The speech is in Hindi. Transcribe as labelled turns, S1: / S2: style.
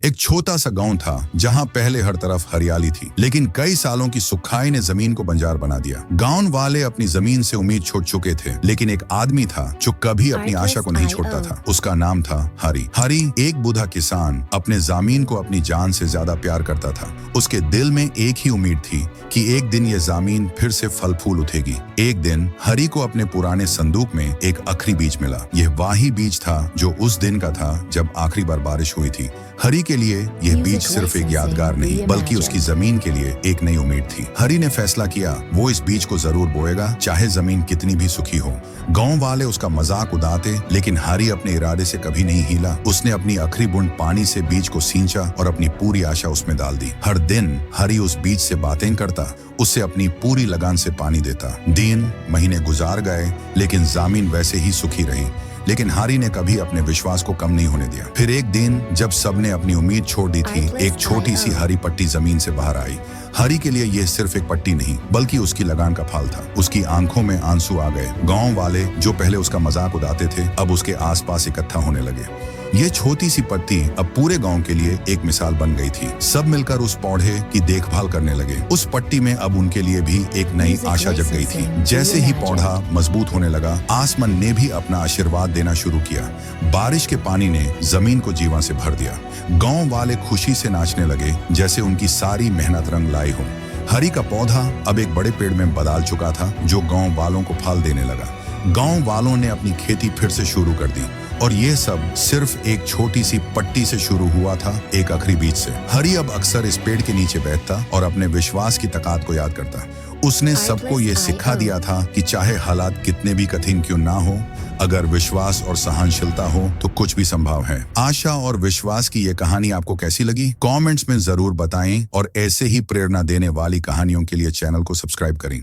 S1: एक छोटा सा गांव था जहां पहले हर तरफ हरियाली थी, लेकिन कई सालों की सुखाई ने जमीन को बंजार बना दिया। गांव वाले अपनी जमीन से उम्मीद छोड़ चुके थे, लेकिन एक आदमी था जो कभी अपनी आशा को नहीं छोड़ता था। उसका नाम था हरी। हरी एक बूढ़ा किसान अपने जमीन को अपनी जान से ज्यादा प्यार करता था। उसके दिल में एक ही उम्मीद थी कि एक दिन ये जमीन फिर से फल फूल उठेगी। एक दिन हरी को अपने पुराने संदूक में एक आखिरी बीज मिला। यह वही बीज था जो उस दिन का था जब आखिरी बार बारिश हुई थी। हरी के लिए यह बीज सिर्फ एक यादगार नहीं, बल्कि उसकी जमीन के लिए एक नई उम्मीद थी। हरी ने फैसला किया वो इस बीज को जरूर बोएगा, चाहे जमीन कितनी भी सुखी हो। गांव वाले उसका मजाक उड़ाते, लेकिन हरी अपने इरादे से कभी नहीं हिला। उसने अपनी आखिरी बूंद पानी से बीज को सींचा और अपनी पूरी आशा उसमें डाल दी। हर दिन हरी उस बीज से बातें करता, उसे अपनी पूरी लगान से पानी देता। दिन महीने गुजार गए, लेकिन जमीन वैसे ही सुखी रही। लेकिन हरी ने कभी अपने विश्वास को कम नहीं होने दिया। फिर एक दिन जब सबने अपनी उम्मीद छोड़ दी थी, एक छोटी सी हरी पट्टी जमीन से बाहर आई। हरी के लिए यह सिर्फ एक पट्टी नहीं, बल्कि उसकी लगान का फल था। उसकी आंखों में आंसू आ गए। गांव वाले जो पहले उसका मजाक उड़ाते थे, अब उसके आसपास इकट्ठा होने लगे। ये छोटी सी पत्ती अब पूरे गांव के लिए एक मिसाल बन गई थी। सब मिलकर उस पौधे की देखभाल करने लगे। उस पट्टी में अब उनके लिए भी एक नई आशा जग गई थी। जैसे ही पौधा मजबूत होने लगा, आसमान ने भी अपना आशीर्वाद देना शुरू किया। बारिश के पानी ने जमीन को जीवन से भर दिया। गांव वाले खुशी से नाचने लगे, जैसे उनकी सारी मेहनत रंग लाई हो। हरी का पौधा अब एक बड़े पेड़ में बदल चुका था, जो गांव वालों को फल देने लगा। गांव वालों ने अपनी खेती फिर से शुरू कर दी, और ये सब सिर्फ एक छोटी सी पट्टी से शुरू हुआ था, एक आखिरी बीज से। हरी अब अक्सर इस पेड़ के नीचे बैठता और अपने विश्वास की ताकत को याद करता। उसने सबको ये सिखा दिया था कि चाहे हालात कितने भी कठिन क्यों ना हो, अगर विश्वास और सहनशीलता हो तो कुछ भी संभव है। आशा और विश्वास की ये कहानी आपको कैसी लगी? कमेंट्स में जरूर बताएं, और ऐसे ही प्रेरणा देने वाली कहानियों के लिए चैनल को सब्सक्राइब करें।